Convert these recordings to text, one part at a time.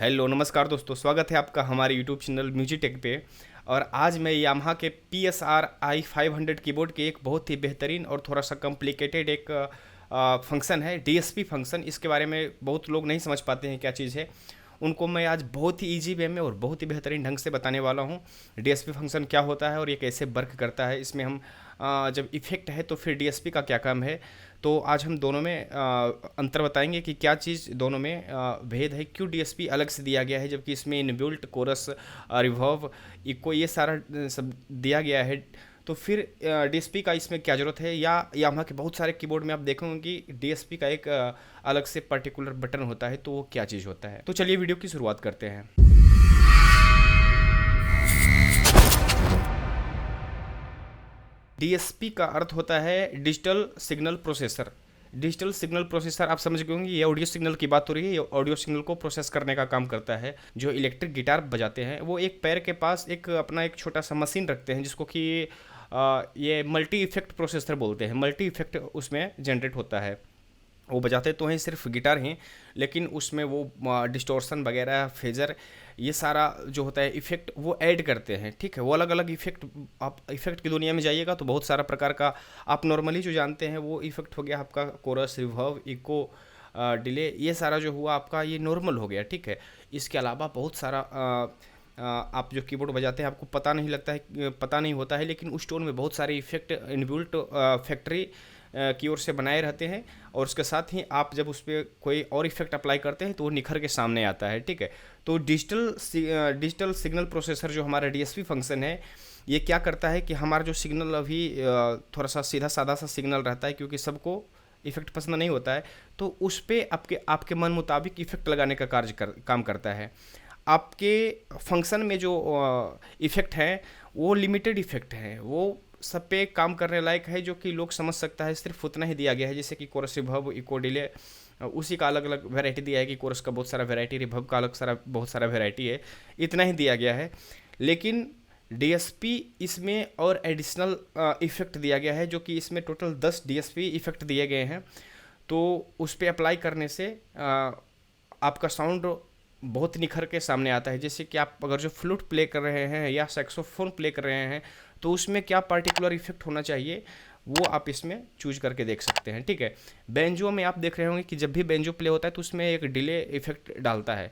Hello नमस्कार दोस्तों, स्वागत है आपका हमारे यूट्यूब चैनल म्यूजिक टेक पे। और आज मैं यामाहा के PSR-i500 कीबोर्ड के एक बहुत ही बेहतरीन और थोड़ा सा कॉम्प्लिकेटेड एक फंक्शन है DSP फंक्शन। इसके बारे में बहुत लोग नहीं समझ पाते हैं क्या चीज़ है। उनको मैं आज बहुत ही इजी वे में और बहुत ही बेहतरीन ढंग से बताने वाला हूँ DSP फंक्शन क्या होता है और ये कैसे वर्क करता है। इसमें हम जब इफ़ेक्ट है तो फिर DSP का क्या काम है। तो आज हम दोनों में अंतर बताएंगे कि क्या चीज़ दोनों में भेद है, क्यों DSP अलग से दिया गया है जबकि इसमें इनबिल्ट कोरस रिवर्ब इको ये सारा सब दिया गया है। तो फिर DSP का इसमें क्या ज़रूरत है, या यामाहा के बहुत सारे कीबोर्ड में आप देखोगे कि DSP का एक अलग से पर्टिकुलर बटन होता है, तो वो क्या चीज़ होता है। तो चलिए वीडियो की शुरुआत करते हैं। DSP का अर्थ होता है digital signal processor. Digital signal processor आप समझ गए होंगे, ये ऑडियो सिग्नल की बात हो रही है। ये ऑडियो सिग्नल को प्रोसेस करने का काम करता है। जो इलेक्ट्रिक गिटार बजाते हैं वो एक पैर के पास एक अपना एक छोटा सा मशीन रखते हैं जिसको कि ये मल्टी इफेक्ट प्रोसेसर बोलते हैं। मल्टी इफेक्ट उसमें जनरेट होता है। वो बजाते तो हैं सिर्फ गिटार ही, लेकिन उसमें वो डिस्टॉर्शन वगैरह फेजर ये सारा जो होता है इफ़ेक्ट वो ऐड करते हैं। ठीक है, वो अलग अलग इफ़ेक्ट, आप इफ़ेक्ट की दुनिया में जाइएगा तो बहुत सारा प्रकार का आप नॉर्मली जो जानते हैं वो इफ़ेक्ट हो गया आपका कोरस, रिवर्ब, इको, डिले, ये सारा जो हुआ आपका ये नॉर्मल हो गया। ठीक है, इसके अलावा बहुत सारा आप जो कीबोर्ड बजाते हैं आपको पता नहीं लगता है, पता नहीं होता है, लेकिन उस टोन में बहुत सारे इफ़ेक्ट इनबिल्ट फैक्ट्री की ओर से बनाए रहते हैं। और उसके साथ ही आप जब उस पर कोई और इफेक्ट अप्लाई करते हैं तो वो निखर के सामने आता है। ठीक है, तो डिजिटल सिग्नल प्रोसेसर जो हमारा DSP फंक्शन है, ये क्या करता है कि हमारा जो सिग्नल अभी थोड़ा सा सीधा सादा सा सिग्नल रहता है, क्योंकि सबको इफेक्ट पसंद नहीं होता है, तो उस पर आपके आपके मन मुताबिक इफेक्ट लगाने का काम करता है। आपके फंक्शन में जो इफेक्ट हैं वो लिमिटेड इफेक्ट हैं, वो सब पे काम करने लायक है, जो कि लोग समझ सकता है। सिर्फ उतना ही दिया गया है, जैसे कि कोरस, रिवर्ब, इको, डिले, उसी का अलग अलग वैरायटी दिया है कि कोरस का बहुत सारा वैरायटी, रिवर्ब का बहुत सारा वैरायटी है, इतना ही दिया गया है। लेकिन DSP इसमें और एडिशनल इफेक्ट दिया गया है, जो कि इसमें टोटल 10 DSP इफेक्ट दिए गए हैं। तो उस पर अप्लाई करने से आपका साउंड बहुत निखर के सामने आता है। जैसे कि आप अगर जो फ्लूट प्ले कर रहे हैं या सैक्सोफोन प्ले कर रहे हैं तो उसमें क्या पार्टिकुलर इफेक्ट होना चाहिए वो आप इसमें चूज करके देख सकते हैं। ठीक है, बेंजो में आप देख रहे होंगे कि जब भी बेंजो प्ले होता है तो उसमें एक डिले इफेक्ट डालता है।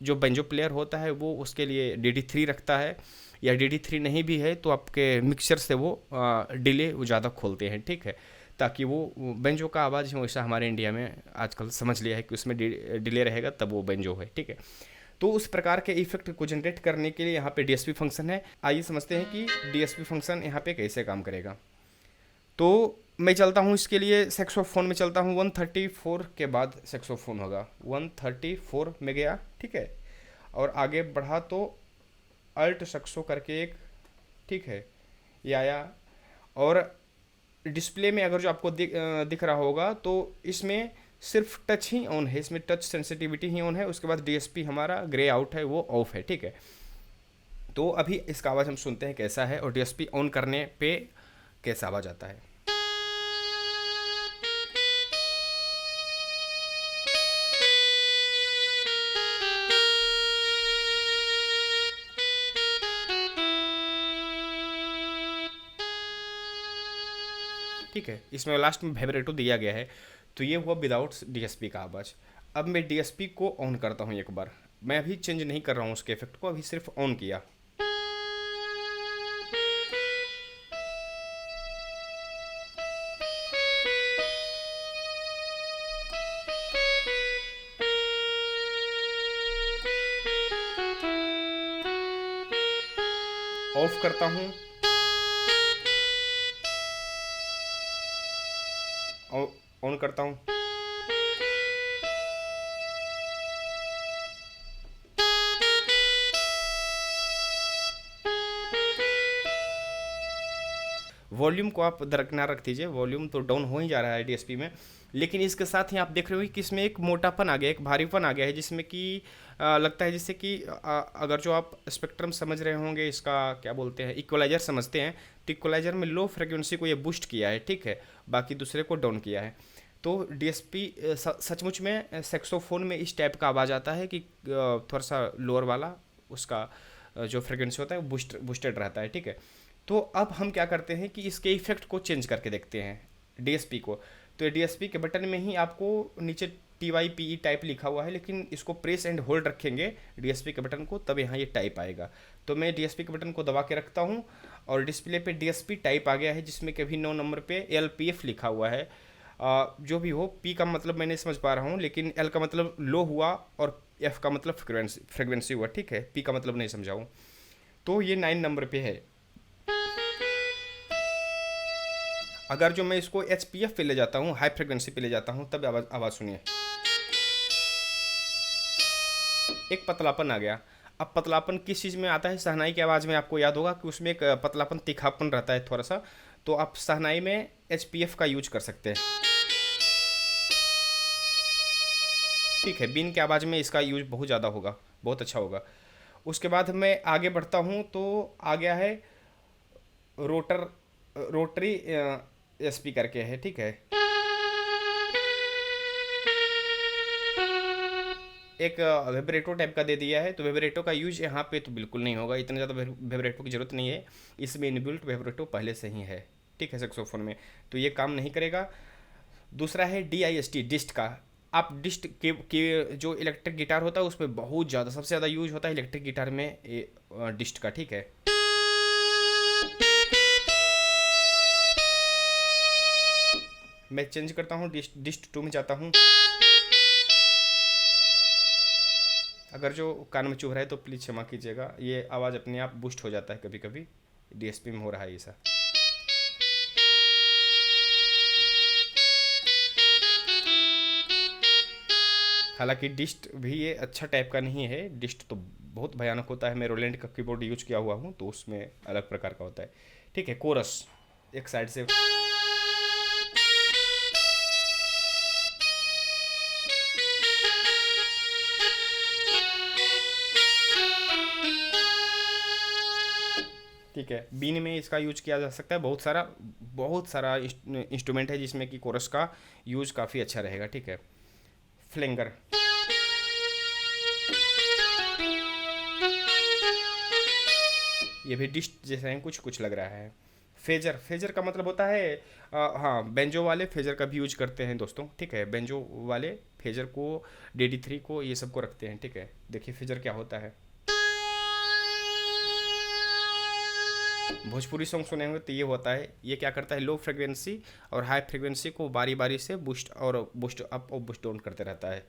जो बेंजो प्लेयर होता है वो उसके लिए DD3 रखता है, या DD3 नहीं भी है तो आपके मिक्सचर से वो डिले वो ज़्यादा खोलते हैं। ठीक है, ताकि वो बेंजो का आवाज़ हमेशा हमारे इंडिया में आजकल समझ लिया है कि उसमें डिले रहेगा तब वो बेंजो है। ठीक है, तो उस प्रकार के इफेक्ट को जनरेट करने के लिए यहाँ पे DSP फंक्शन है। आइए समझते हैं कि DSP फंक्शन यहाँ पे कैसे काम करेगा। तो मैं चलता हूँ इसके लिए सेक्सोफोन में चलता हूँ। 134 के बाद सेक्सोफोन होगा, 134 में गया। ठीक है, और आगे बढ़ा तो अल्ट सक्सो करके एक, ठीक है, ये आया। और डिस्प्ले में अगर जो आपको दिख रहा होगा तो इसमें सिर्फ टच ही ऑन है, इसमें टच सेंसिटिविटी ही ऑन है। उसके बाद DSP हमारा ग्रे आउट है, वो ऑफ है। ठीक है, तो अभी इसका आवाज़ हम सुनते हैं कैसा है और DSP ऑन करने पे कैसा आवाज़ आता है। ठीक है, इसमें लास्ट में वाइब्रेटो दिया गया है। तो ये हुआ विदाउट DSP का आवाज़। अब मैं DSP को ऑन करता हूँ एक बार। मैं अभी चेंज नहीं कर रहा हूँ उसके इफेक्ट को, अभी सिर्फ ऑन किया। ऑफ करता हूँ, ऑन करता हूँ। वॉल्यूम को आप दरकिनार रख दीजिए, वॉल्यूम तो डाउन हो ही जा रहा है DSP में। लेकिन इसके साथ ही आप देख रहे हो कि इसमें एक मोटापन आ गया, एक भारीपन आ गया है, जिसमें कि लगता है जैसे कि अगर जो आप स्पेक्ट्रम समझ रहे होंगे, इसका क्या बोलते हैं, इक्वलाइजर समझते हैं, तो इक्वलाइजर में लो फ्रिक्वेंसी को ये बूस्ट किया है। ठीक है, बाकी दूसरे को डाउन किया है। तो डीएसपी सचमुच में सेक्सोफोन में इस टाइप का आवाज़ आता है कि थोड़ा सा लोअर वाला उसका जो फ्रिक्वेंसी होता है वो बूस्टेड रहता है, ठीक है। तो अब हम क्या करते हैं कि इसके इफेक्ट को चेंज करके देखते हैं डीएसपी को। तो डीएसपी के बटन में ही आपको नीचे TYPE टाइप लिखा हुआ है, लेकिन इसको प्रेस एंड होल्ड रखेंगे डीएसपी के बटन को, तब यहाँ ये टाइप आएगा। तो मैं डीएसपी के बटन को दबा के रखता हूँ और डिस्प्ले पे डीएसपी टाइप आ गया है, जिसमें कभी 9 नंबर पे LPF लिखा हुआ है। जो भी हो, पी का मतलब मैं नहीं समझ पा रहा हूँ, लेकिन एल का मतलब लो हुआ और एफ का मतलब फ्रिक्वेंसी हुआ, ठीक है। पी का मतलब नहीं समझाऊँ। तो ये 9 नंबर पे है। अगर जो मैं इसको HPF पे ले जाता हूँ, हाई फ्रिक्वेंसी पे ले जाता हूँ, तब आवाज़ सुनिए, एक पतलापन आ गया। अब पतलापन किस चीज़ में आता है? शहनाई की आवाज़ में आपको याद होगा कि उसमें एक पतलापन तीखापन रहता है थोड़ा सा। तो आप शहनाई में HPF का यूज कर सकते हैं, ठीक है। बीन की आवाज़ में इसका यूज बहुत ज़्यादा होगा, बहुत अच्छा होगा। उसके बाद मैं आगे बढ़ता हूँ तो आ गया है रोटरी एसपी करके है, ठीक है। एक वेबरेटो टाइप का दे दिया है, तो वेबरेटो का यूज यहाँ पे तो बिल्कुल नहीं होगा, इतना ज़्यादा वेबरेटो की ज़रूरत नहीं है। इसमें इनबिल्ट वेबरेटो पहले से ही है, ठीक है, सेक्सोफोन में, तो ये काम नहीं करेगा। दूसरा है DIST, डिस्ट का। आप डिस्ट के जो इलेक्ट्रिक गिटार होता है उसमें बहुत ज़्यादा, सबसे ज़्यादा यूज होता है इलेक्ट्रिक गिटार में डिस्ट का, ठीक है। मैं चेंज करता हूँ, डिस्ट 2 में जाता हूँ। अगर जो कान में चुभ रहा है तो प्लीज़ क्षमा कीजिएगा, ये आवाज़ अपने आप बूस्ट हो जाता है कभी कभी, DSP में हो रहा है ऐसा। हालांकि डिस्ट भी ये अच्छा टाइप का नहीं है, डिस्ट तो बहुत भयानक होता है। मैं रोलैंड का कीबोर्ड यूज किया हुआ हूँ, तो उसमें अलग प्रकार का होता है, ठीक है। कोरस एक साइड से, ठीक है। बीन में इसका यूज किया जा सकता है, बहुत सारा इंस्ट्रूमेंट है जिसमें कि कोरस का यूज काफ़ी अच्छा रहेगा, ठीक है। फ्लेंगर, ये भी डिस्ट जैसा ही कुछ कुछ लग रहा है। फेजर का मतलब होता है हाँ, बेंजो वाले फेजर का भी यूज करते हैं दोस्तों, ठीक है। बेंजो वाले फेजर को, DD3 को, ये सब को रखते हैं, ठीक है। देखिए फेजर क्या होता है। भोजपुरी सॉन्ग सुने होंगे तो ये होता है, ये क्या करता है, लो फ्रिक्वेंसी और हाई फ्रिक्वेंसी को बारी बारी से बूस्ट अप और बूस्ट डाउन करते रहता है।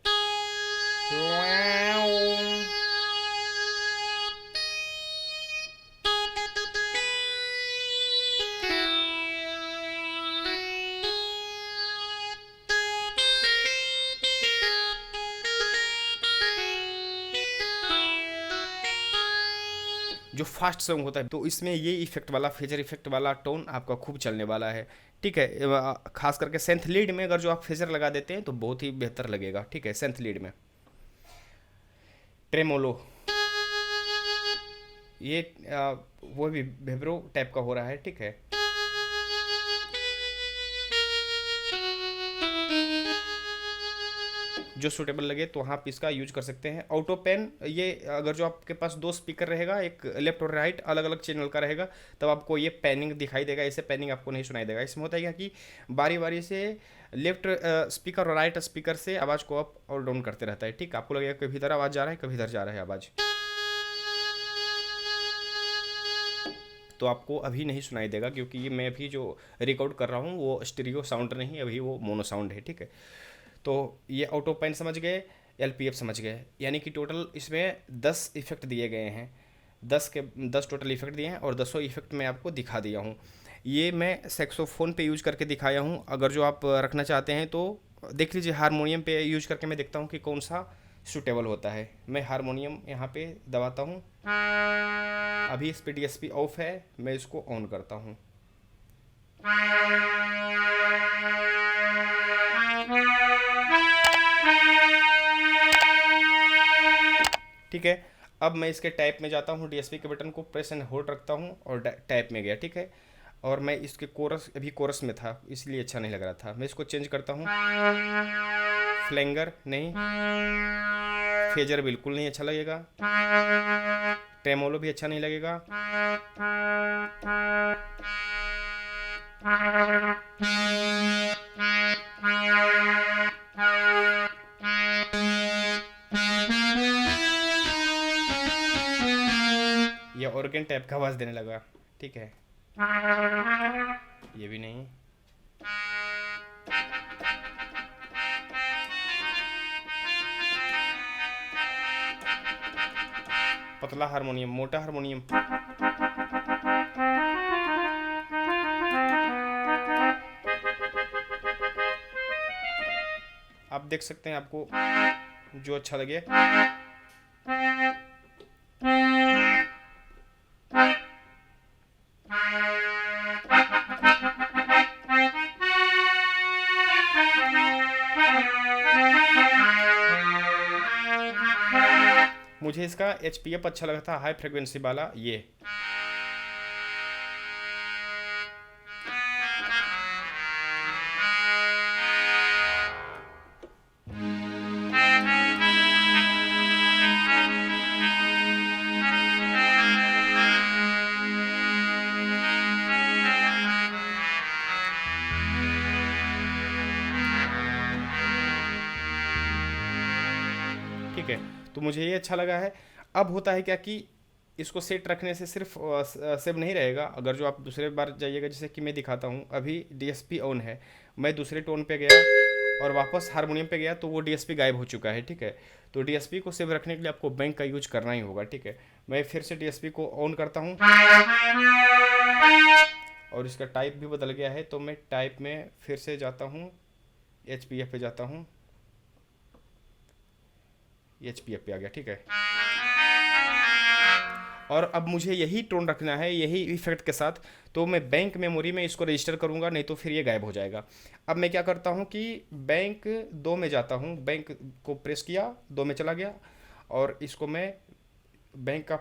जो फास्ट सॉन्ग होता है तो इसमें ये इफेक्ट वाला, फेजर इफेक्ट वाला टोन आपका खूब चलने वाला है, ठीक है। खास करके सेंथ लीड में अगर जो आप फेजर लगा देते हैं तो बहुत ही बेहतर लगेगा, ठीक है। सेंथ लीड में ट्रेमोलो, ये वो भी वेब्रो टाइप का हो रहा है, ठीक है। जो सूटेबल लगे तो आप इसका यूज कर सकते हैं। ऑटो पेन, ये अगर जो आपके पास 2 स्पीकर रहेगा, एक लेफ्ट और राइट अलग अलग चैनल का रहेगा, तब आपको ये पैनिंग दिखाई देगा, ऐसे पैनिंग आपको नहीं सुनाई देगा। इसमें होता है क्या कि बारी बारी से लेफ्ट स्पीकर और राइट स्पीकर से आवाज़ को अप और डाउन करते रहता है, ठीक। आपको लगेगा कभी इधर आवाज़ जा रहा है, कभी इधर जा रहा है आवाज़, तो आपको अभी नहीं सुनाई देगा, क्योंकि ये मैं अभी जो रिकॉर्ड कर रहा हूँ वो स्टीरियो साउंड नहीं, अभी वो मोनो साउंड है, ठीक है। तो ये ऑटो पैन समझ गए, LPF समझ गए, यानी कि टोटल इसमें 10 इफेक्ट दिए गए हैं। 10 टोटल इफेक्ट दिए हैं और 10 इफेक्ट मैं आपको दिखा दिया हूँ। ये मैं सेक्सोफोन पे यूज करके दिखाया हूँ। अगर जो आप रखना चाहते हैं तो देख लीजिए, हारमोनियम पे यूज करके मैं देखता हूँ कि कौन सा सूटेबल होता है। मैं हारमोनियम यहाँ पे दबाता हूँ, अभी इस पे DSP ऑफ है, मैं इसको ऑन करता हूँ। ठीक है। अब मैं इसके टाइप में जाता हूँ, DSP के बटन को प्रेस एंड होल्ड रखता हूँ और टाइप में गया, ठीक है। और मैं इसके कोरस अभी कोरस में था इसलिए अच्छा नहीं लग रहा था। मैं इसको चेंज करता हूँ। फ्लेंगर नहीं, फेजर बिल्कुल नहीं अच्छा लगेगा, ट्रेमोलो भी अच्छा नहीं लगेगा। ये ऑर्गन टाइप का आवाज़ देने लगा। ठीक है, ये भी नहीं। पतला हारमोनियम, मोटा हारमोनियम। आप देख सकते हैं आपको जो अच्छा लगे। मुझे इसका HPF अच्छा लगा था, हाई फ्रिक्वेंसी वाला ये। ठीक है, तो मुझे ये अच्छा लगा है। अब होता है क्या कि इसको सेट रखने से सिर्फ सेव नहीं रहेगा। अगर जो आप दूसरे बार जाइएगा, जैसे कि मैं दिखाता हूँ, अभी DSP ऑन है, मैं दूसरे टोन पे गया और वापस हारमोनियम पे गया तो वो DSP गायब हो चुका है। ठीक है, तो DSP को सेव रखने के लिए आपको बैंक का यूज करना ही होगा। ठीक है, मैं फिर से DSP को ऑन करता हूँ और इसका टाइप भी बदल गया है, तो मैं टाइप में फिर से जाता हूँ, HPF पे जाता हूँ, HPF पे आ गया। ठीक है, और अब मुझे यही टोन रखना है, यही इफेक्ट के साथ, तो मैं बैंक मेमोरी में इसको रजिस्टर करूंगा, नहीं तो फिर ये गायब हो जाएगा। अब मैं क्या करता हूँ कि बैंक 2 में जाता हूँ, बैंक को प्रेस किया, 2 में चला गया, और इसको मैं बैंक का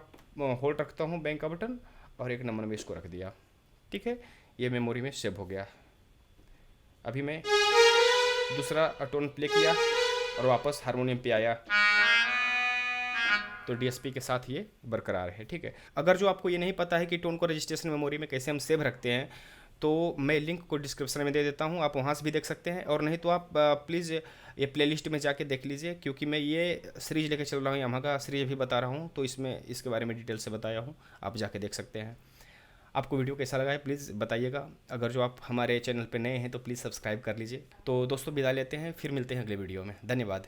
होल्ड रखता हूँ, बैंक का बटन, और 1 नंबर में इसको रख दिया। ठीक है, ये मेमोरी में सेव हो गया। अभी मैं दूसरा टोन प्ले किया और वापस हारमोनियम पे आया, तो DSP के साथ ये बरकरार है। ठीक है, अगर जो आपको ये नहीं पता है कि टोन को रजिस्ट्रेशन मेमोरी में कैसे हम सेव रखते हैं, तो मैं लिंक को डिस्क्रिप्शन में दे देता हूँ, आप वहाँ से भी देख सकते हैं, और नहीं तो आप प्लीज़ ये प्लेलिस्ट में जाके देख लीजिए, क्योंकि मैं ये सीरीज लेके चल रहा हूँ, यामाहा का सीरीज भी बता रहा हूँ, तो इसमें इसके बारे में डिटेल से बताया हूँ, आप जाके देख सकते हैं। आपको वीडियो कैसा लगा है प्लीज़ बताइएगा। अगर जो आप हमारे चैनल पर नए हैं तो प्लीज़ सब्सक्राइब कर लीजिए। तो दोस्तों विदा लेते हैं, फिर मिलते हैं अगले वीडियो में। धन्यवाद।